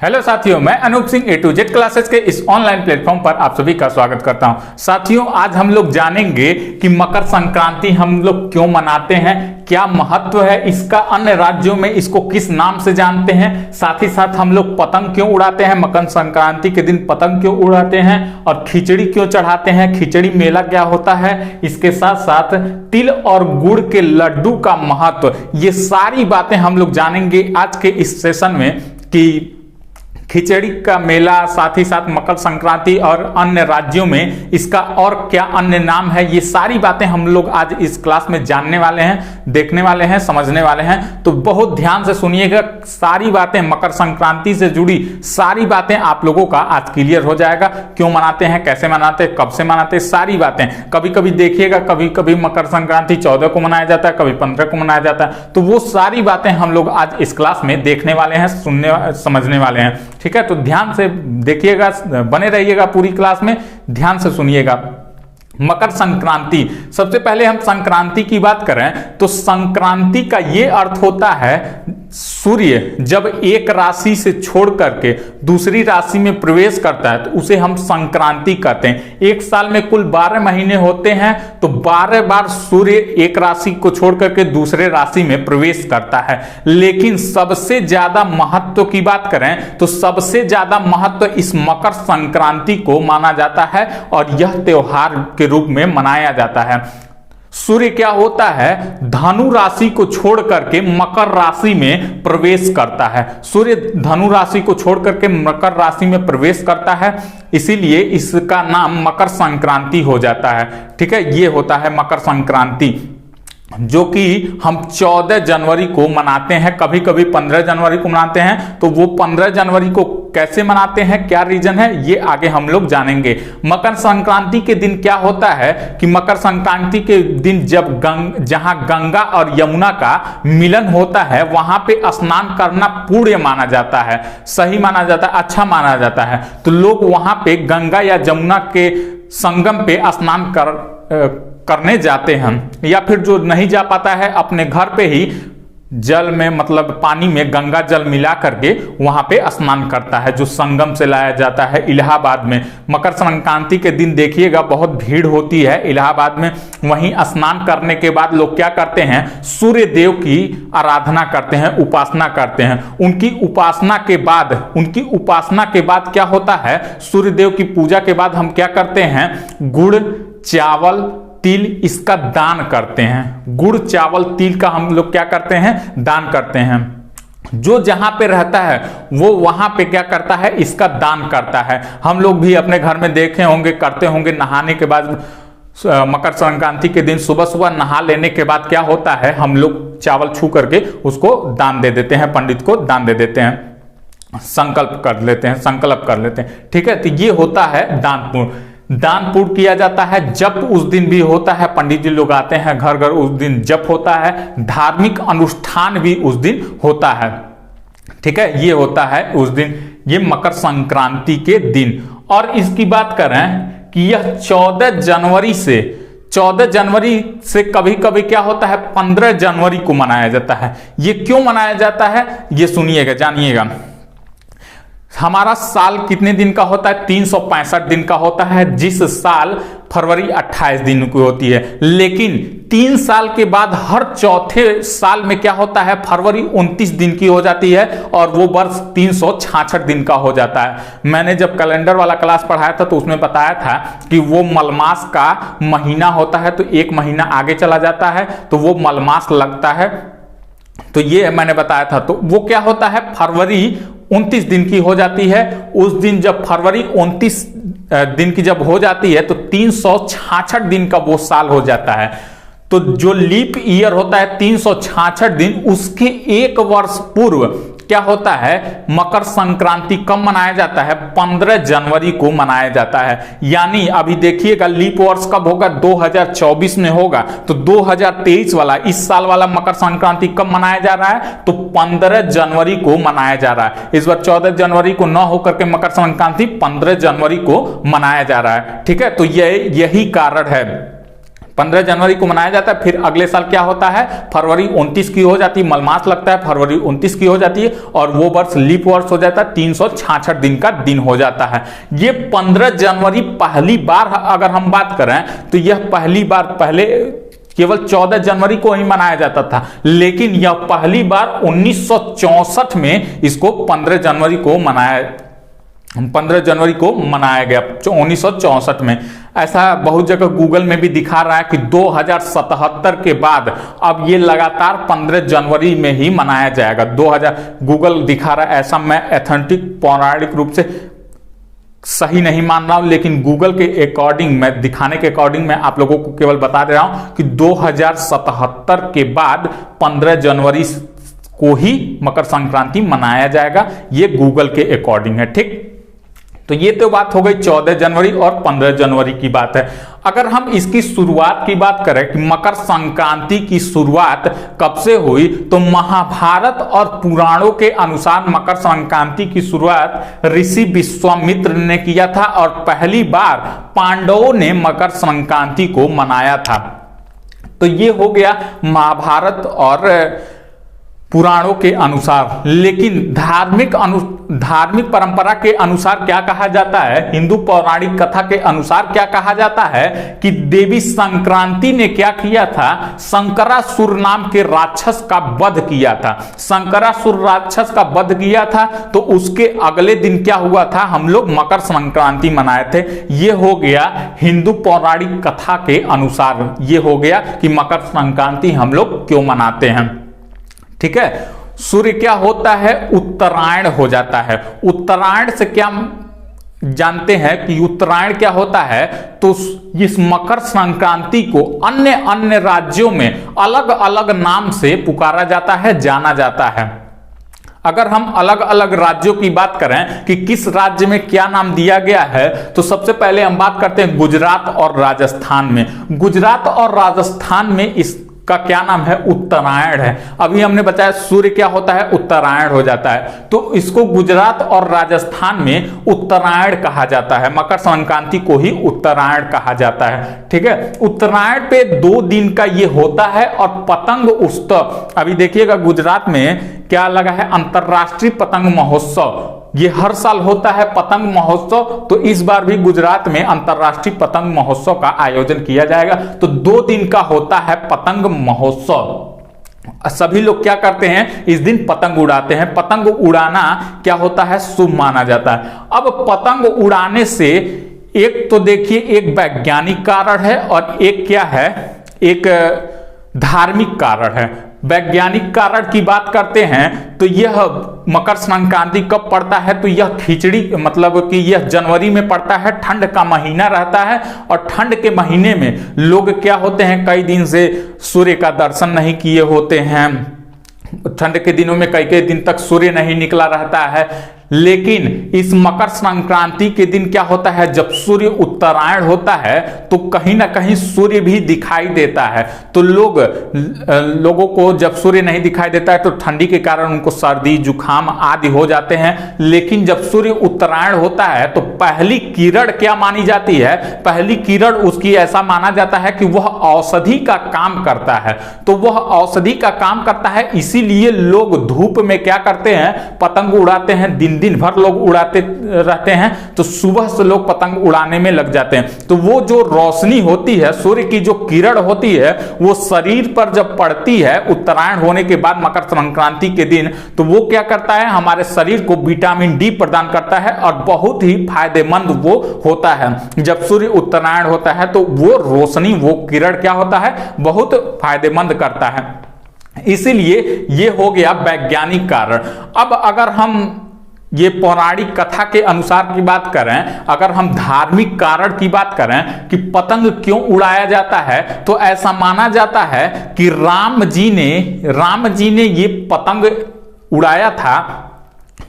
Hello साथियों, मैं Anoop Singh A to Z classes के इस ऑनलाइन प्लेटफॉर्म पर आप सभी का स्वागत करता हूं। साथियों, आज हम लोग जानेंगे कि मकर संक्रांति हम लोग क्यों मनाते हैं, क्या महत्व है इसका, अन्य राज्यों में इसको किस नाम से जानते हैं, साथ ही साथ हम लोग पतंग क्यों उड़ाते हैं, मकर संक्रांति के दिन पतंग क्यों उड़ाते हैं और खिचड़ी क्यों चढ़ाते हैं, खिचड़ी मेला क्या होता है, इसके साथ साथ तिल और गुड़ के लड्डू का महत्व, ये सारी बातें हम लोग जानेंगे आज के इस सेशन में कि खिचड़ी का मेला, साथ ही साथ मकर संक्रांति और अन्य राज्यों में इसका और क्या अन्य नाम है, ये सारी बातें हम लोग आज इस क्लास में जानने वाले हैं, देखने वाले हैं, समझने वाले हैं। तो बहुत ध्यान से सुनिएगा, सारी बातें मकर संक्रांति से जुड़ी सारी बातें आप लोगों का आज क्लियर हो जाएगा। क्यों मनाते हैं, कैसे मनाते हैं, कब से मनाते हैं, सारी बातें। कभी कभी देखिएगा, कभी कभी मकर संक्रांति 14 को मनाया जाता है, कभी 15 को मनाया जाता है। तो वो सारी बातें हम लोग आज इस क्लास में देखने वाले हैं, सुनने समझने वाले हैं। ठीक है, तो ध्यान से देखिएगा, बने रहिएगा पूरी क्लास में, ध्यान से सुनिएगा। मकर संक्रांति, सबसे पहले हम संक्रांति की बात करें तो संक्रांति का ये अर्थ होता है सूर्य जब एक राशि से छोड़ करके दूसरी राशि में प्रवेश करता है तो उसे हम संक्रांति कहते हैं। एक साल में कुल 12 महीने होते हैं, तो 12 बार सूर्य एक राशि को छोड़ करके दूसरे राशि में प्रवेश करता है। लेकिन सबसे ज्यादा महत्व की बात करें तो सबसे ज्यादा महत्व इस मकर संक्रांति को माना जाता है और यह त्योहार के रूप में मनाया जाता है। सूर्य क्या होता है, धनु राशि को छोड़ करके मकर राशि में प्रवेश करता है। सूर्य धनु राशि को छोड़ करके मकर राशि में प्रवेश करता है, इसीलिए इसका नाम मकर संक्रांति हो जाता है। ठीक है, ये होता है मकर संक्रांति, जो कि हम 14 जनवरी को मनाते हैं, कभी कभी 15 जनवरी को मनाते हैं। तो वो 15 जनवरी को कैसे मनाते हैं, क्या रीजन है, ये आगे हम लोग जानेंगे। मकर संक्रांति के दिन क्या होता है कि मकर संक्रांति के दिन जब जहां गंगा और यमुना का मिलन होता है वहां पे स्नान करना पुण्य माना जाता है, सही माना जाता है, अच्छा माना जाता है। तो लोग वहां पे गंगा या यमुना के संगम पे स्नान करने जाते हैं, या फिर जो नहीं जा पाता है अपने घर पे ही जल में, मतलब पानी में गंगा जल मिला करके वहां पे स्नान करता है, जो संगम से लाया जाता है इलाहाबाद में। मकर संक्रांति के दिन देखिएगा बहुत भीड़ होती है इलाहाबाद में। वहीं स्नान करने के बाद लोग क्या करते हैं, सूर्य देव की आराधना करते हैं, उपासना करते हैं। उनकी उपासना के बाद क्या होता है, सूर्य देव की पूजा के बाद हम क्या करते हैं, गुड़ चावल तिल इसका दान करते हैं। गुड़ चावल तिल का हम लोग क्या करते हैं, दान करते हैं। जो जहां पे रहता है वो वहां पे क्या करता है, इसका दान करता है। हम लोग भी अपने घर में देखे होंगे, करते होंगे। नहाने के बाद मकर संक्रांति के दिन सुबह सुबह नहा लेने के बाद क्या होता है, हम लोग चावल छू करके उसको दान दे देते हैं, पंडित को दान दे देते हैं, संकल्प कर लेते हैं। ठीक है, तो ये होता है दान पुण्य किया जाता है। जप उस दिन भी होता है, पंडित जी लोग आते हैं घर घर, उस दिन जप होता है। धार्मिक अनुष्ठान भी उस दिन होता है। ठीक है, ये होता है उस दिन, ये मकर संक्रांति के दिन। और इसकी बात करें कि यह 14 जनवरी से कभी कभी क्या होता है 15 जनवरी को मनाया जाता है। ये क्यों मनाया जाता है, ये सुनिएगा, जानिएगा। हमारा साल कितने दिन का होता है, 365 दिन का होता है, जिस साल फरवरी 28 दिन की होती है। लेकिन 3 साल के बाद हर चौथे साल में क्या होता है, फरवरी 29 दिन की हो जाती है और वो वर्ष 366 दिन का हो जाता है। मैंने जब कैलेंडर वाला क्लास पढ़ाया था तो उसमें बताया था कि वो मलमास का महीना होता है, तो एक महीना आगे चला जाता है तो वो मलमास लगता है। तो ये मैंने बताया था। तो वो क्या होता है, फरवरी 29 दिन की हो जाती है। उस दिन जब फरवरी 29 दिन की जब हो जाती है तो 366 दिन का वो साल हो जाता है। तो जो लीप ईयर होता है 366 दिन, उसके एक वर्ष पूर्व क्या होता है, मकर संक्रांति कब मनाया जाता है, 15 जनवरी को मनाया जाता है। यानी अभी देखिएगा लीप वर्ष कब होगा, 2024 में होगा। तो 2023 वाला, इस साल वाला मकर संक्रांति कब मनाया जा रहा है, तो 15 जनवरी को मनाया जा रहा है। इस बार 14 जनवरी को न होकर के मकर संक्रांति 15 जनवरी को मनाया जा रहा है। ठीक है, तो यही कारण है। 15 जनवरी को मनाया जाता है। फिर अगले साल क्या होता है, फरवरी 29 की हो जाती है, मलमास लगता है, फरवरी 29 की हो जाती है और वो वर्ष लीप वर्ष हो जाता है, 366 दिन का दिन हो जाता है। ये 15 जनवरी पहली बार अगर हम बात करें तो यह पहली बार, पहले केवल 14 जनवरी को ही मनाया जाता था, लेकिन यह पहली बार 1964 में इसको 15 जनवरी को मनाया गया, 1964 में। ऐसा बहुत जगह गूगल में भी दिखा रहा है कि 2077 के बाद अब ये लगातार 15 जनवरी में ही मनाया जाएगा। 2000 गूगल दिखा रहा है, ऐसा मैं एथेंटिक पौराणिक रूप से सही नहीं मान रहा हूं, लेकिन गूगल के अकॉर्डिंग, मैं दिखाने के अकॉर्डिंग मैं आप लोगों को केवल बता दे रहा हूं कि 2077 के बाद 15 जनवरी को ही मकर संक्रांति मनाया जाएगा। ये गूगल के अकॉर्डिंग है, ठीक। तो ये तो बात हो गई 14 जनवरी और 15 जनवरी की बात है। अगर हम इसकी शुरुआत की बात करें कि मकर संक्रांति की शुरुआत कब से हुई, तो महाभारत और पुराणों के अनुसार मकर संक्रांति की शुरुआत ऋषि विश्वामित्र ने किया था और पहली बार पांडवों ने मकर संक्रांति को मनाया था। तो ये हो गया महाभारत और पुराणों के अनुसार। लेकिन धार्मिक परंपरा के अनुसार क्या कहा जाता है, हिंदू पौराणिक कथा के अनुसार क्या कहा जाता है कि देवी संक्रांति ने क्या किया था, शंकरासुर नाम के राक्षस का वध किया था। शंकरासुर राक्षस का वध किया था, तो उसके अगले दिन क्या हुआ था, हम लोग मकर संक्रांति मनाए थे। ये हो गया हिंदू पौराणिक कथा के अनुसार, ये हो गया कि मकर संक्रांति हम लोग क्यों मनाते हैं, ठीक है। सूर्य क्या होता है, उत्तरायण हो जाता है। उत्तरायण से क्या जानते हैं कि उत्तरायण क्या होता है, तो इस मकर संक्रांति को अन्य राज्यों में अलग अलग नाम से पुकारा जाता है, जाना जाता है। अगर हम अलग अलग राज्यों की बात करें कि किस राज्य में क्या नाम दिया गया है, तो सबसे पहले हम बात करते हैं गुजरात और राजस्थान में। गुजरात और राजस्थान में इसका क्या नाम है, उत्तरायण है। अभी हमने बताया सूर्य क्या होता है, उत्तरायण हो जाता है, तो इसको गुजरात और राजस्थान में उत्तरायण कहा जाता है। मकर संक्रांति को ही उत्तरायण कहा जाता है, ठीक है। उत्तरायण पे 2 दिन का ये होता है और पतंग उत्सव, अभी देखिएगा गुजरात में क्या लगा है, अंतरराष्ट्रीय पतंग महोत्सव। ये हर साल होता है पतंग महोत्सव, तो इस बार भी गुजरात में अंतरराष्ट्रीय पतंग महोत्सव का आयोजन किया जाएगा। तो 2 दिन का होता है पतंग महोत्सव। सभी लोग क्या करते हैं, इस दिन पतंग उड़ाते हैं। पतंग उड़ाना क्या होता है, शुभ माना जाता है। अब पतंग उड़ाने से एक तो देखिए एक वैज्ञानिक कारण है और एक क्या है, एक धार्मिक कारण है। वैज्ञानिक कारण की बात करते हैं तो यह मकर संक्रांति कब पड़ता है, तो यह खिचड़ी मतलब कि यह जनवरी में पड़ता है, ठंड का महीना रहता है और ठंड के महीने में लोग क्या होते हैं, कई दिन से सूर्य का दर्शन नहीं किए होते हैं। ठंड के दिनों में कई दिन तक सूर्य नहीं निकला रहता है, लेकिन इस मकर संक्रांति के दिन क्या होता है, जब सूर्य उत्तरायण होता है तो कहीं ना कहीं सूर्य भी दिखाई देता है। तो लोगों को जब सूर्य नहीं दिखाई देता है तो ठंडी के कारण उनको सर्दी जुकाम आदि हो जाते हैं। लेकिन जब सूर्य उत्तरायण होता है तो पहली किरण क्या मानी जाती है, पहली किरण उसकी ऐसा माना जाता है कि वह औषधि का काम करता है। तो वह औषधि का काम करता है, इसीलिए लोग धूप में क्या करते हैं, पतंग उड़ाते हैं। दिन भर लोग उड़ाते रहते हैं, तो सुबह से लोग पतंग उड़ाने में लग जाते हैं। तो वो जो रोशनी होती है, सूर्य की जो किरण होती है, वो शरीर पर जब पड़ती है उत्तरायण होने के बाद मकर संक्रांति के दिन, तो वो क्या करता है, हमारे शरीर को विटामिन डी प्रदान करता है और बहुत ही फायदेमंद वो होता है। जब सूर्य उत्तरायण होता है तो वो रोशनी, वो किरण क्या होता है, बहुत फायदेमंद करता है। इसीलिए ये हो गया वैज्ञानिक कारण। अब अगर हम ये पौराणिक कथा के अनुसार की बात करें, अगर हम धार्मिक कारण की बात करें कि पतंग क्यों उड़ाया जाता है, तो ऐसा माना जाता है कि राम जी ने ये पतंग उड़ाया था,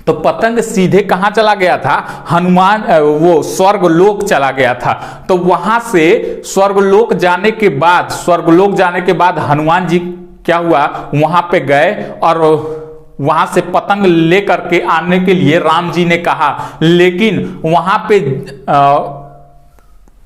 तो पतंग सीधे कहां चला गया था, हनुमान वो स्वर्गलोक चला गया था। तो वहां से स्वर्गलोक जाने के बाद हनुमान जी क्या हुआ, वहां पे गए और वहां से पतंग लेकर के आने के लिए राम जी ने कहा, लेकिन वहां पे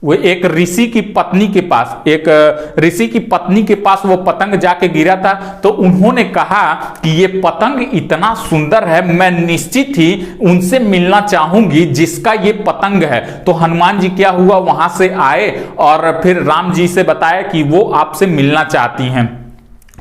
वो एक ऋषि की पत्नी के पास, एक ऋषि की पत्नी के पास वो पतंग जाके गिरा था। तो उन्होंने कहा कि ये पतंग इतना सुंदर है, मैं निश्चित ही उनसे मिलना चाहूंगी जिसका ये पतंग है। तो हनुमान जी क्या हुआ, वहां से आए और फिर राम जी से बताया कि वो आपसे मिलना चाहती हैं।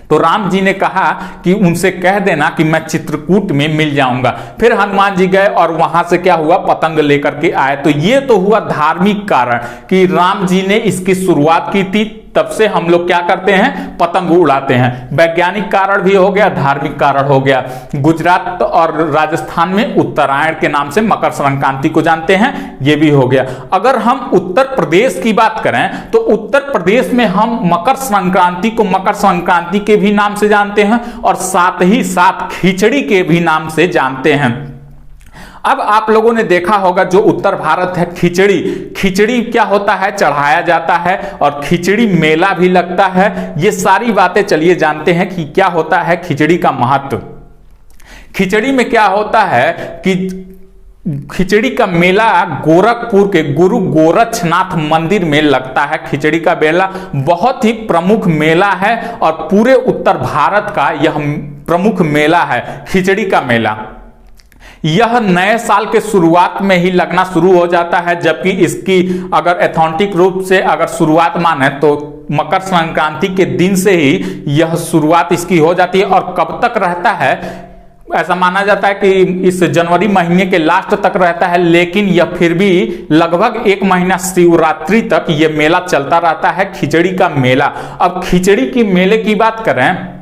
तो राम जी ने कहा कि उनसे कह देना कि मैं चित्रकूट में मिल जाऊंगा। फिर हनुमान जी गए और वहां से क्या हुआ, पतंग लेकर के आए। तो ये तो हुआ धार्मिक कारण कि राम जी ने इसकी शुरुआत की थी, तब से हम लोग क्या करते हैं, पतंग उड़ाते हैं। वैज्ञानिक कारण भी हो गया, धार्मिक कारण हो गया। गुजरात और राजस्थान में उत्तरायण के नाम से मकर संक्रांति को जानते हैं, ये भी हो गया। अगर हम उत्तर प्रदेश की बात करें तो उत्तर प्रदेश में हम मकर संक्रांति को मकर संक्रांति के भी नाम से जानते हैं और साथ ही साथ खिचड़ी के भी नाम से जानते हैं। अब आप लोगों ने देखा होगा जो उत्तर भारत है, खिचड़ी, खिचड़ी क्या होता है, चढ़ाया जाता है और खिचड़ी मेला भी लगता है। ये सारी बातें चलिए जानते हैं कि क्या होता है खिचड़ी का महत्व। खिचड़ी में क्या होता है कि खिचड़ी का मेला गोरखपुर के गुरु गोरक्षनाथ मंदिर में लगता है। खिचड़ी का मेला बहुत ही प्रमुख मेला है और पूरे उत्तर भारत का यह प्रमुख मेला है खिचड़ी का मेला। यह नए साल के शुरुआत में ही लगना शुरू हो जाता है, जबकि इसकी अगर एथेंटिक रूप से अगर शुरुआत माने तो मकर संक्रांति के दिन से ही यह शुरुआत इसकी हो जाती है। और कब तक रहता है, ऐसा माना जाता है कि इस जनवरी महीने के लास्ट तक रहता है, लेकिन यह फिर भी लगभग 1 महीना शिवरात्रि तक यह मेला चलता रहता है, खिचड़ी का मेला। अब खिचड़ी की मेले की बात करें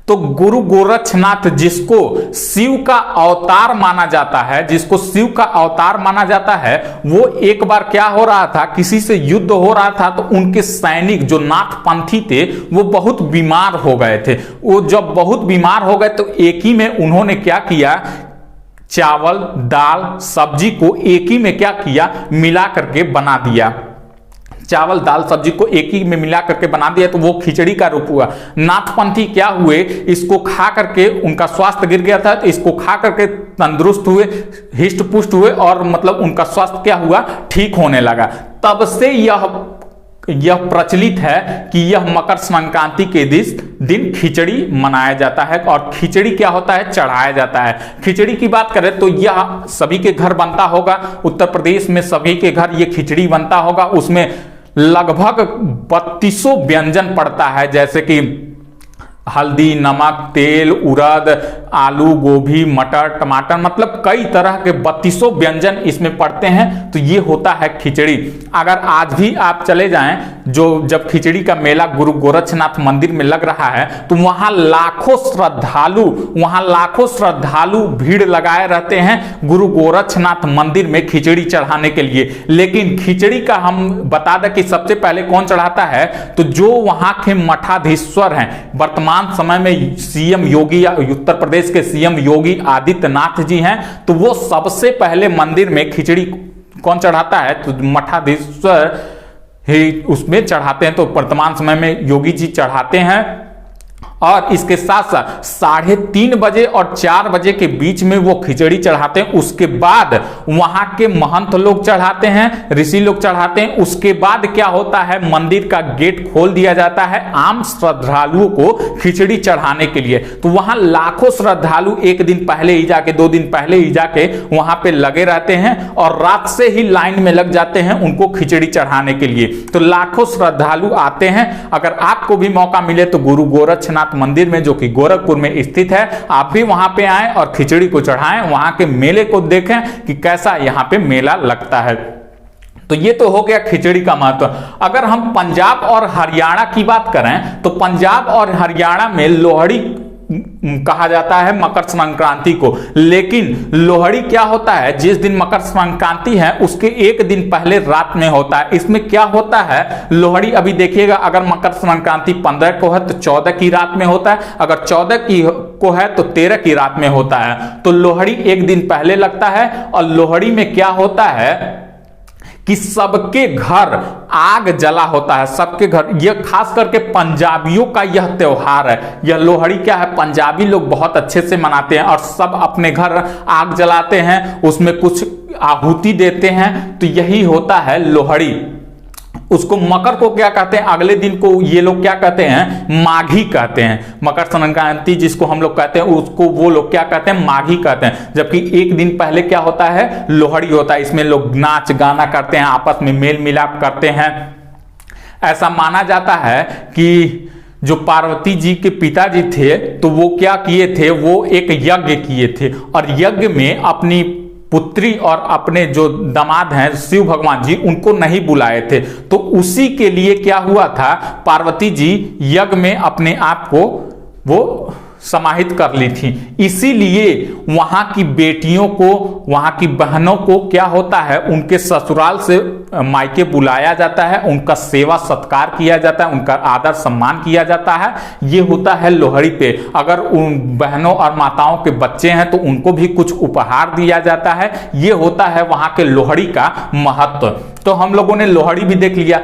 तो गुरु गोरक्षनाथ, जिसको शिव का अवतार माना जाता है, जिसको शिव का अवतार माना जाता है, वो एक बार क्या हो रहा था, किसी से युद्ध हो रहा था तो उनके सैनिक जो नाथपंथी थे वो बहुत बीमार हो गए थे। वो जब बहुत बीमार हो गए तो एक ही में उन्होंने क्या किया, चावल दाल सब्जी को एक ही में क्या किया, मिला करके बना दिया। चावल दाल सब्जी को एक ही में मिला करके बना दिया तो वो खिचड़ी का रूप हुआ। नाथपंथी क्या हुए, इसको खा करके उनका स्वास्थ्य गिर गया था, तो इसको खा करके तंदुरुस्त हुए, हिष्ट पुष्ट हुए और मतलब उनका स्वास्थ्य क्या हुआ, ठीक होने लगा। तब से यह प्रचलित है कि यह मकर संक्रांति के दिन खिचड़ी मनाया जाता है। और खिचड़ी क्या होता है, चढ़ाया जाता है। खिचड़ी की बात करें तो यह सभी के घर बनता होगा, उत्तर प्रदेश में सभी के घर ये खिचड़ी बनता होगा। उसमें लगभग 3200 व्यंजन पड़ता है, जैसे कि हल्दी, नमक, तेल, उड़द, आलू, गोभी, मटर, टमाटर, मतलब कई तरह के 3200 व्यंजन इसमें पड़ते हैं। तो ये होता है खिचड़ी। अगर आज भी आप चले जाएं, जब खिचड़ी का मेला गुरु गोरक्षनाथ मंदिर में लग रहा है तो वहां लाखों श्रद्धालु भीड़ लगाए रहते हैं गुरु गोरक्षनाथ मंदिर में खिचड़ी चढ़ाने के लिए। लेकिन खिचड़ी का हम बता दें कि सबसे पहले कौन चढ़ाता है, तो जो वहां के मठाधीश्वर हैं, वर्तमान समय में सीएम योगी, उत्तर प्रदेश के सीएम योगी आदित्यनाथ जी हैं, तो वो सबसे पहले मंदिर में खिचड़ी कौन चढ़ाता है, तो मठाधीश्वर ही उसमें चढ़ाते हैं। तो वर्तमान समय में योगी जी चढ़ाते हैं। और इसके साथ साथ 3:30 बजे और 4 बजे के बीच में वो खिचड़ी चढ़ाते हैं। उसके बाद वहां के महंत लोग चढ़ाते हैं, ऋषि लोग चढ़ाते हैं। उसके बाद क्या होता है, मंदिर का गेट खोल दिया जाता है आम श्रद्धालुओं को खिचड़ी चढ़ाने के लिए। तो वहां लाखों श्रद्धालु 1 दिन पहले ही जाके, 2 दिन पहले ही जाके वहां पे लगे रहते हैं और रात से ही लाइन में लग जाते हैं उनको खिचड़ी चढ़ाने के लिए। तो लाखों श्रद्धालु आते हैं। अगर आपको भी मौका मिले तो गुरु गोरक्षनाथ मंदिर में, जो कि गोरखपुर में स्थित है, आप भी वहां पे आएं और खिचड़ी को चढ़ाएं, वहां के मेले को देखें कि कैसा यहां पे मेला लगता है। तो ये तो हो गया खिचड़ी का महत्व। अगर हम पंजाब और हरियाणा की बात करें तो पंजाब और हरियाणा में लोहड़ी कहा जाता है मकर संक्रांति को। लेकिन लोहड़ी क्या होता है, जिस दिन मकर संक्रांति है उसके 1 दिन पहले रात में होता है। इसमें क्या होता है, लोहड़ी अभी देखिएगा, अगर मकर संक्रांति 15 को है तो 14 की रात में होता है, अगर 14 की को है तो 13 की रात में होता है। तो लोहड़ी 1 दिन पहले लगता है। और लोहड़ी में क्या होता है कि सबके घर आग जला होता है, सबके घर। यह खास करके पंजाबियों का यह त्योहार है। यह लोहड़ी क्या है, पंजाबी लोग बहुत अच्छे से मनाते हैं और सब अपने घर आग जलाते हैं, उसमें कुछ आहुति देते हैं। तो यही होता है लोहड़ी। उसको मकर को क्या कहते हैं, अगले दिन को ये लोग क्या कहते हैं, माघी कहते हैं। मकर संक्रांति जिसको हम लोग कहते हैं उसको वो लोग क्या कहते हैं, माघी कहते हैं। जबकि एक दिन पहले क्या होता है, लोहड़ी होता है। इसमें लोग नाच गाना करते हैं, आपस में मेल मिलाप करते हैं। ऐसा माना जाता है कि जो पार्वती जी के पिताजी थे तो वो क्या किए थे, वो एक यज्ञ किए थे और यज्ञ में अपनी पुत्री और अपने जो दामाद हैं शिव भगवान जी उनको नहीं बुलाए थे। तो उसी के लिए क्या हुआ था, पार्वती जी यज्ञ में अपने आप को वो समाहित कर ली थी। इसीलिए वहां की बेटियों को, वहां की बहनों को क्या होता है, उनके ससुराल से मायके बुलाया जाता है, उनका सेवा सत्कार किया जाता है, उनका आदर सम्मान किया जाता है। ये होता है लोहड़ी पे। अगर उन बहनों और माताओं के बच्चे हैं तो उनको भी कुछ उपहार दिया जाता है। ये होता है वहां के लोहड़ी का महत्व। तो हम लोगों ने लोहड़ी भी देख लिया।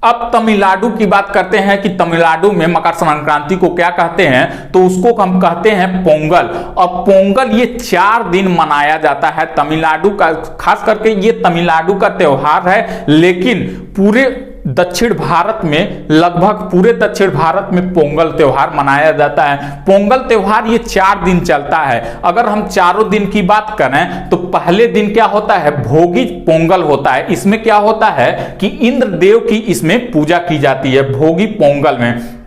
अब तमिलनाडु की बात करते हैं कि तमिलनाडु में मकर संक्रांति को क्या कहते हैं, तो उसको हम कहते हैं पोंगल। और पोंगल ये 4 दिन मनाया जाता है तमिलनाडु का, खास करके ये तमिलनाडु का त्योहार है। लेकिन पूरे दक्षिण भारत में, लगभग पूरे दक्षिण भारत में पोंगल त्योहार मनाया जाता है। पोंगल त्योहार ये 4 दिन चलता है। अगर हम चारों दिन की बात करें तो पहले दिन क्या होता है, भोगी पोंगल होता है। इसमें क्या होता है कि इंद्र देव की इसमें पूजा की जाती है भोगी पोंगल में।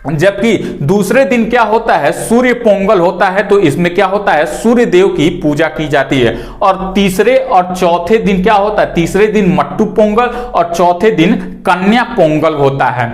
जबकि दूसरे दिन क्या होता है, सूर्य पोंगल होता है। तो इसमें क्या होता है, सूर्य देव की पूजा की जाती है। और तीसरे और चौथे दिन क्या होता है, तीसरे दिन मट्टू पोंगल और चौथे दिन कन्या पोंगल होता है।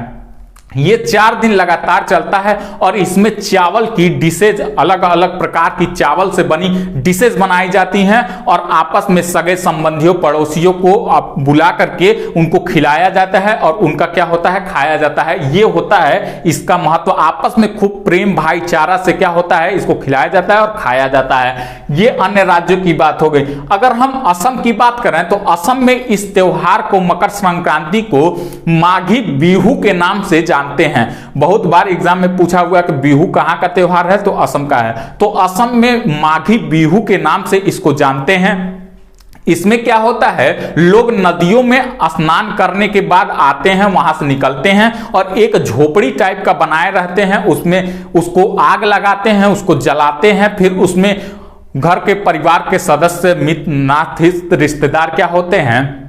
ये 4 दिन लगातार चलता है और इसमें चावल की डिशेज, अलग अलग प्रकार की चावल से बनी डिशेज बनाई जाती हैं और आपस में सगे संबंधियों पड़ोसियों को बुला करके उनको खिलाया जाता है और उनका क्या होता है, खाया जाता है। ये होता है इसका महत्व। आपस में खूब प्रेम भाईचारा से क्या होता है, इसको खिलाया जाता है और खाया जाता है। ये अन्य राज्यों की बात हो गई। अगर हम असम की बात करें तो असम में इस त्योहार को, मकर संक्रांति को माघी बिहू के नाम से जानते हैं। बहुत बार एग्जाम में पूछा हुआ कि बिहू कहां का त्योहार है, तो असम का है। तो असम में माघी बिहू के नाम से इसको जानते हैं। इसमें क्या होता है, लोग नदियों में स्नान करने के बाद आते हैं, वहां से निकलते हैं और एक झोपड़ी टाइप का बनाए रहते हैं, उसमें उसको आग लगाते हैं, उसको जलाते हैं। फिर उसमें घर के परिवार के सदस्य, मित्र, नाथ, रिश्तेदार क्या होते हैं,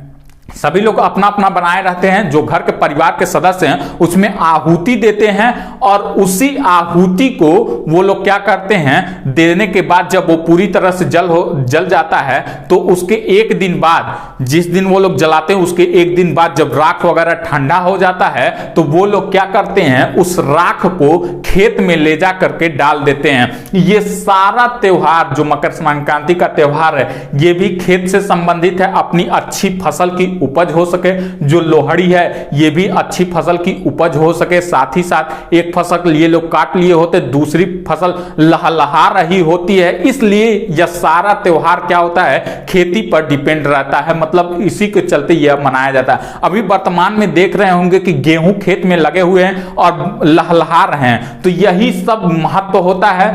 सभी लोग अपना अपना बनाए रहते हैं। जो घर के परिवार के सदस्य हैं उसमें आहुति देते हैं और उसी आहुति को वो लोग क्या करते हैं, देने के बाद जब वो पूरी तरह से जल जाता है तो उसके एक दिन बाद, जिस दिन वो लोग जलाते हैं उसके एक दिन बाद जब राख वगैरह ठंडा हो जाता है तो वो लोग क्या करते हैं, उस राख को खेत में ले जा करके डाल देते हैं। ये सारा त्योहार जो मकर संक्रांति का त्योहार है ये भी खेत से संबंधित है। अपनी अच्छी फसल की उपज हो सके, जो लोहड़ी है ये भी अच्छी फसल की उपज हो सके। साथ ही साथ एक फसल ये लोग काट लिए होते, दूसरी फसल लहलहा रही होती है। इसलिए यह सारा त्योहार क्या होता है, खेती पर डिपेंड रहता है। मतलब इसी के चलते यह मनाया जाता है। अभी वर्तमान में देख रहे होंगे कि गेहूं खेत में लगे हुए हैं और लहलहा रहे हैं, तो यही सब महत्व होता है।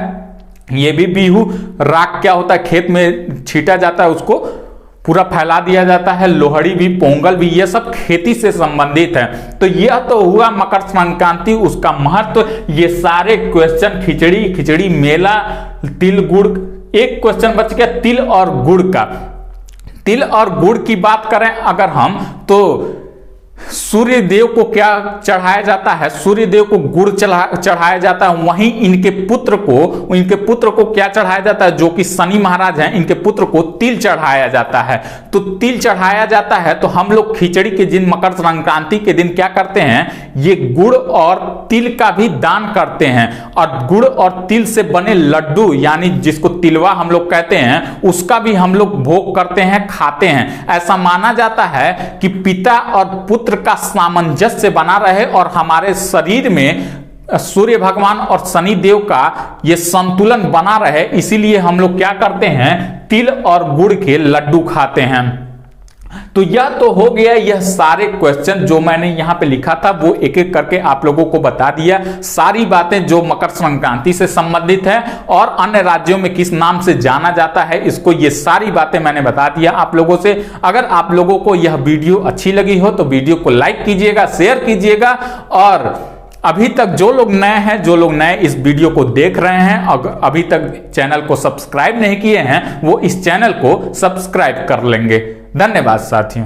ये भी बिहू, राख क्या होता है, खेत में छीटा जाता है, उसको पूरा फैला दिया जाता है। लोहड़ी भी, पोंगल भी, ये सब खेती से संबंधित है। तो यह तो हुआ मकर संक्रांति, उसका महत्व। ये सारे क्वेश्चन खिचड़ी मेला, तिल गुड़, एक क्वेश्चन बच गया तिल और गुड़ का। तिल और गुड़ की बात करें अगर हम, तो सूर्य देव को क्या चढ़ाया जाता है, सूर्य देव को गुड़ चढ़ाया जाता है। वहीं इनके पुत्र को क्या चढ़ाया जाता है, जो कि शनि महाराज हैं, इनके पुत्र को तिल चढ़ाया जाता है। तो तिल चढ़ाया जाता है तो हम लोग खिचड़ी के दिन, मकर संक्रांति के दिन क्या करते हैं, ये गुड़ और तिल का भी दान करते हैं। और गुड़ और तिल से बने लड्डू, यानी जिसको तिलवा हम लोग कहते हैं, उसका भी हम लोग भोग करते हैं, खाते हैं। ऐसा माना जाता है कि पिता और पुत्र का सामंजस्य बना रहे और हमारे शरीर में सूर्य भगवान और शनि देव का ये संतुलन बना रहे, इसीलिए हम लोग क्या करते हैं, तिल और गुड़ के लड्डू खाते हैं। तो यह तो हो गया, यह सारे क्वेश्चन जो मैंने यहां पे लिखा था वो एक एक करके आप लोगों को बता दिया। सारी बातें जो मकर संक्रांति से संबंधित है और अन्य राज्यों में किस नाम से जाना जाता है इसको, ये सारी बातें मैंने बता दिया आप लोगों से। अगर आप लोगों को यह वीडियो अच्छी लगी हो तो वीडियो को लाइक कीजिएगा, शेयर कीजिएगा, और अभी तक जो लोग नए हैं, जो लोग नए इस वीडियो को देख रहे हैं और अभी तक चैनल को सब्सक्राइब नहीं किए हैं, वो इस चैनल को सब्सक्राइब कर लेंगे। धन्यवाद साथियों।